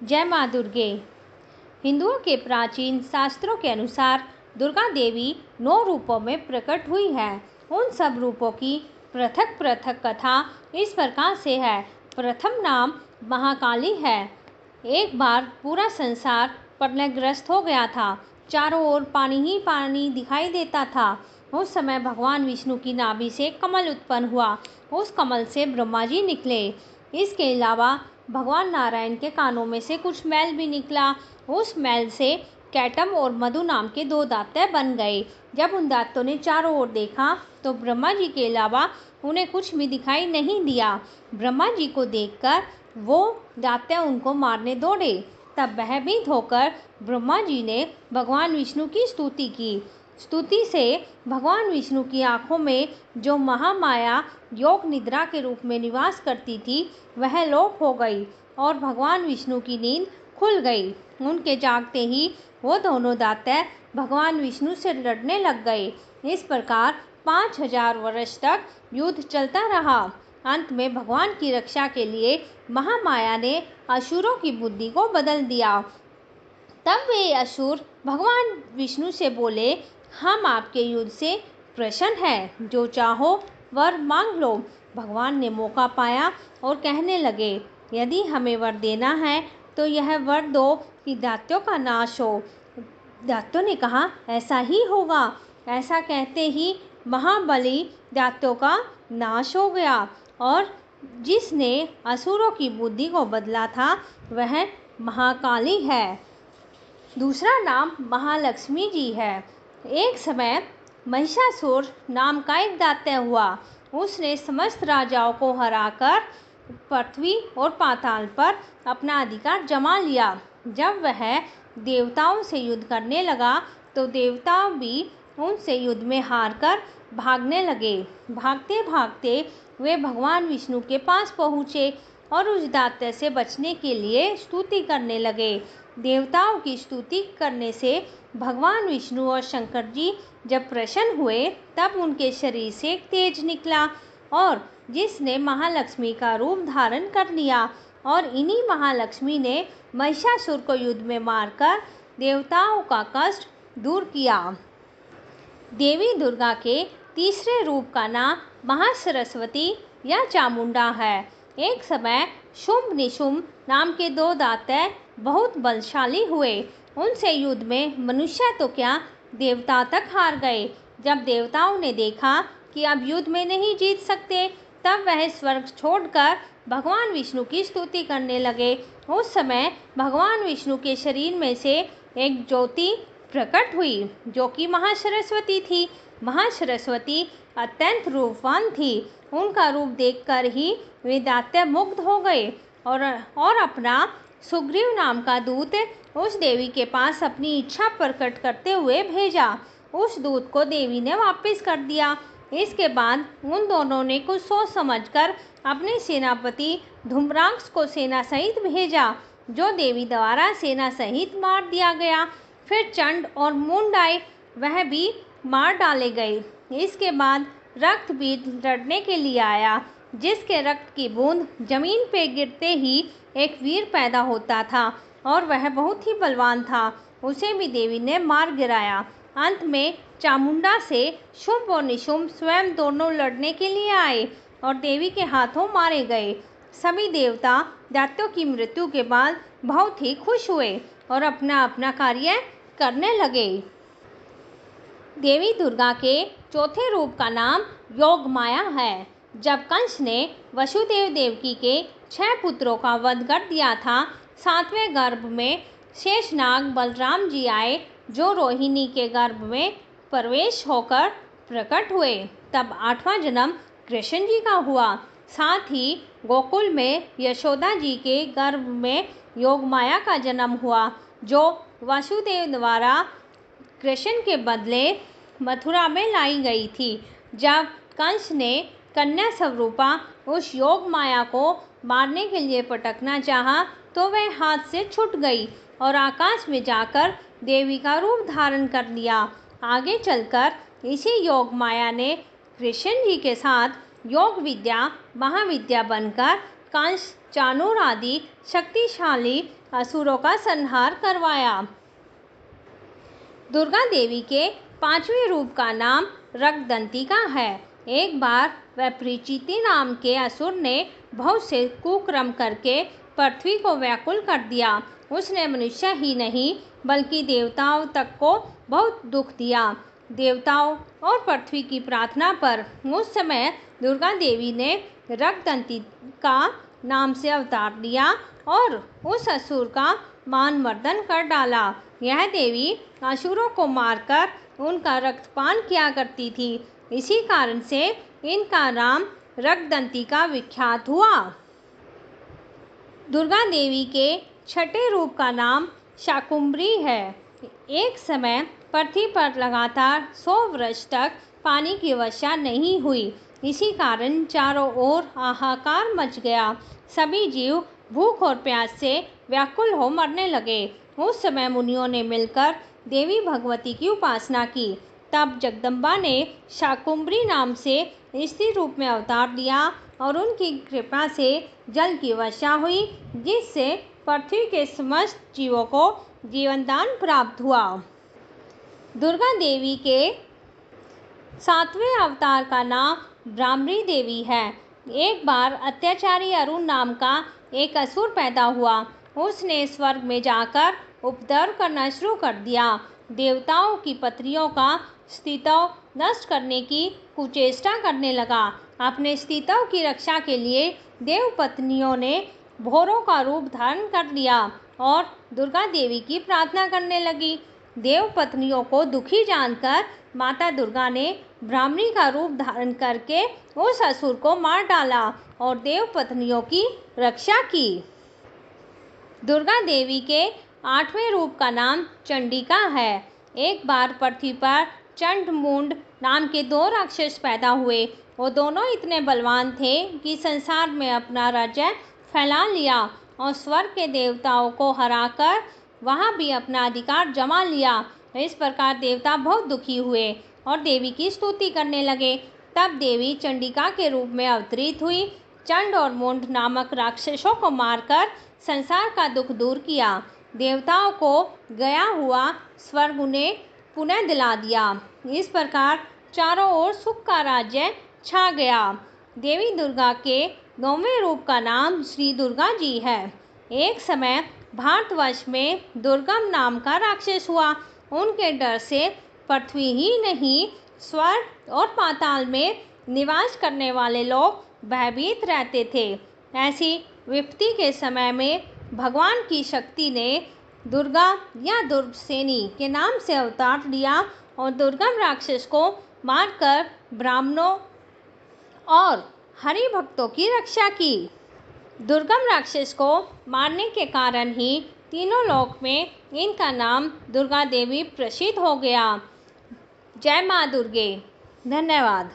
जय माँ दुर्गे। हिंदुओं के प्राचीन शास्त्रों के अनुसार दुर्गा देवी 9 रूपों में प्रकट हुई है। उन सब रूपों की पृथक पृथक कथा इस प्रकार से है। प्रथम नाम महाकाली है। एक बार पूरा संसार प्रलयग्रस्त हो गया था। चारों ओर पानी ही पानी दिखाई देता था। उस समय भगवान विष्णु की नाभि से कमल उत्पन्न हुआ। उस कमल से ब्रह्मा जी निकले। इसके अलावा भगवान नारायण के कानों में से कुछ मैल भी निकला। उस मैल से कैटम और मधु नाम के 2 दांते बन गए। जब उन दांतों ने चारों ओर देखा तो ब्रह्मा जी के अलावा उन्हें कुछ भी दिखाई नहीं दिया। ब्रह्मा जी को देखकर वो दांते उनको मारने दौड़े। तब भयभीत होकर ब्रह्मा जी ने भगवान विष्णु की स्तुति की। स्तुति से भगवान विष्णु की आंखों में जो महामाया योग निद्रा के रूप में निवास करती थी वह लोप हो गई और भगवान विष्णु की नींद खुल गई। उनके जागते ही वो दोनों दांते भगवान विष्णु से लड़ने लग गए। इस प्रकार 5000 वर्ष तक युद्ध चलता रहा। अंत में भगवान की रक्षा के लिए महामाया ने असुरों की बुद्धि को बदल दिया। तब वे असुर भगवान विष्णु से बोले, हम आपके युद्ध से प्रसन्न हैं, जो चाहो वर मांग लो। भगवान ने मौका पाया और कहने लगे, यदि हमें वर देना है तो यह वर दो कि दैत्यों का नाश हो। दैत्यों ने कहा, ऐसा ही होगा। ऐसा कहते ही महाबली दैत्यों का नाश हो गया और जिसने असुरों की बुद्धि को बदला था वह महाकाली है। दूसरा नाम महालक्ष्मी जी है। एक समय महिषासुर नाम का एक दैत्य हुआ। उसने समस्त राजाओं को हराकर पृथ्वी और पाताल पर अपना अधिकार जमा लिया। जब वह देवताओं से युद्ध करने लगा तो देवता भी उनसे युद्ध में हारकर भागने लगे। भागते भागते वे भगवान विष्णु के पास पहुँचे और उस दैत्य से बचने के लिए स्तुति करने लगे। देवताओं की स्तुति करने से भगवान विष्णु और शंकर जी जब प्रसन्न हुए तब उनके शरीर से एक तेज निकला और जिसने महालक्ष्मी का रूप धारण कर लिया और इन्हीं महालक्ष्मी ने महिषासुर को युद्ध में मारकर देवताओं का कष्ट दूर किया। देवी दुर्गा के तीसरे रूप का नाम महासरस्वती या चामुंडा है। एक समय शुंभ निशुंभ नाम के 2 दांते बहुत बलशाली हुए। उनसे युद्ध में मनुष्य तो क्या देवता तक हार गए। जब देवताओं ने देखा कि अब युद्ध में नहीं जीत सकते तब वह स्वर्ग छोड़कर भगवान विष्णु की स्तुति करने लगे। उस समय भगवान विष्णु के शरीर में से एक ज्योति प्रकट हुई जो कि महासरस्वती थी। महासरस्वती अत्यंत रूपवान थी। उनका रूप देखकर ही वे दैत्य मुग्ध हो गए और अपना सुग्रीव नाम का दूत उस देवी के पास अपनी इच्छा प्रकट करते हुए भेजा। उस दूत को देवी ने वापस कर दिया। इसके बाद उन दोनों ने कुछ सोच समझकर अपने सेनापति धूम्राक्ष को सेना सहित भेजा, जो देवी द्वारा सेना सहित मार दिया गया। फिर चंड और मुंड आए, वह भी मार डाले गए। इसके बाद रक्तबीज लड़ने के लिए आया, जिसके रक्त की बूंद जमीन पे गिरते ही एक वीर पैदा होता था और वह बहुत ही बलवान था। उसे भी देवी ने मार गिराया। अंत में चामुंडा से शुंभ और निशुंभ स्वयं दोनों लड़ने के लिए आए और देवी के हाथों मारे गए। सभी देवता दैत्यों की मृत्यु के बाद बहुत ही खुश हुए और अपना अपना कार्य करने लगे। देवी दुर्गा के चौथे रूप का नाम योग माया है। जब कंस ने वसुदेव देवकी के 6 पुत्रों का वध कर दिया था, 7वें गर्भ में शेषनाग बलराम जी आए, जो रोहिणी के गर्भ में प्रवेश होकर प्रकट हुए। तब 8वां जन्म कृष्ण जी का हुआ। साथ ही गोकुल में यशोदा जी के गर्भ में योग माया का जन्म हुआ, जो वासुदेव द्वारा कृष्ण के बदले मथुरा में लाई गई थी। जब कंस ने कन्या स्वरूपा उस योग माया को मारने के लिए पटकना चाहा तो वह हाथ से छूट गई और आकाश में जाकर देवी का रूप धारण कर लिया। आगे चलकर इसी योग माया ने कृष्ण जी के साथ योग विद्या महाविद्या बनकर कंस, चाणूर आदि शक्तिशाली असुरों का संहार करवाया। दुर्गा देवी के 5वें रूप का नाम रक्तदंतिका है। एक बार वैपरीचिति नाम के असुर ने बहुत से कुकर्म करके पृथ्वी को व्याकुल कर दिया। उसने मनुष्य ही नहीं बल्कि देवताओं तक को बहुत दुख दिया। देवताओं और पृथ्वी की प्रार्थना पर उस समय दुर्गा देवी ने रक्तदंतिका नाम से अवतार लिया और उस असुर का मानमर्दन कर डाला। यह देवी असुरों को मारकर उनका रक्तपान किया करती थी। इसी कारण से इनका नाम रक्तदंतिका विख्यात हुआ। दुर्गा देवी के 6ठे रूप का नाम शाकुंभरी है। एक समय पृथ्वी पर लगातार 100 वर्ष तक पानी की वर्षा नहीं हुई। इसी कारण चारों ओर हाहाकार मच गया। सभी जीव भूख और प्यास से व्याकुल हो मरने लगे। उस समय मुनियों ने मिलकर देवी भगवती की उपासना की। तब जगदम्बा ने शाकुंभरी नाम से स्त्री रूप में अवतार लिया और उनकी कृपा से जल की वर्षा हुई, जिससे पृथ्वी के समस्त जीवों को जीवनदान प्राप्त हुआ। दुर्गा देवी के 7वें अवतार का नाम ब्राह्मणी देवी है। एक बार अत्याचारी अरुण नाम का एक असुर पैदा हुआ। उसने स्वर्ग में जाकर उपद्रव करना शुरू कर दिया। देवताओं की पत्नियों का अस्तित्व नष्ट करने की कुचेष्टा करने लगा। अपने अस्तित्व की रक्षा के लिए देव पत्नियों ने भौरों का रूप धारण कर लिया और दुर्गा देवी की प्रार्थना करने लगी। देव पत्नियों को दुखी जानकर माता दुर्गा ने ब्राह्मणी का रूप धारण करके उस असुर को मार डाला और देव पत्नियों की रक्षा की। दुर्गा देवी के 8वें रूप का नाम चंडिका है। एक बार पृथ्वी पर चंड मुंड नाम के 2 राक्षस पैदा हुए। वो दोनों इतने बलवान थे कि संसार में अपना राज्य फैला लिया और स्वर्ग के देवताओं को हराकर वहाँ भी अपना अधिकार जमा लिया। इस प्रकार देवता बहुत दुखी हुए और देवी की स्तुति करने लगे। तब देवी चंडिका के रूप में अवतरित हुई। चंड और मुंड नामक राक्षसों को मारकर संसार का दुख दूर किया। देवताओं को गया हुआ स्वर्ग उन्हें पुनः दिला दिया। इस प्रकार चारों ओर सुख का राज्य छा गया। देवी दुर्गा के 9वें रूप का नाम श्री दुर्गा जी है। एक समय भारतवर्ष में दुर्गम नाम का राक्षस हुआ। उनके डर से पृथ्वी ही नहीं स्वर्ग और पाताल में निवास करने वाले लोग भयभीत रहते थे। ऐसी विपत्ति के समय में भगवान की शक्ति ने दुर्गा या दुर्गसेनी के नाम से अवतार लिया और दुर्गम राक्षस को मारकर ब्राह्मणों और हरि भक्तों की रक्षा की। दुर्गम राक्षस को मारने के कारण ही तीनों लोक में इनका नाम दुर्गा देवी प्रसिद्ध हो गया। जय माँ दुर्गे। धन्यवाद।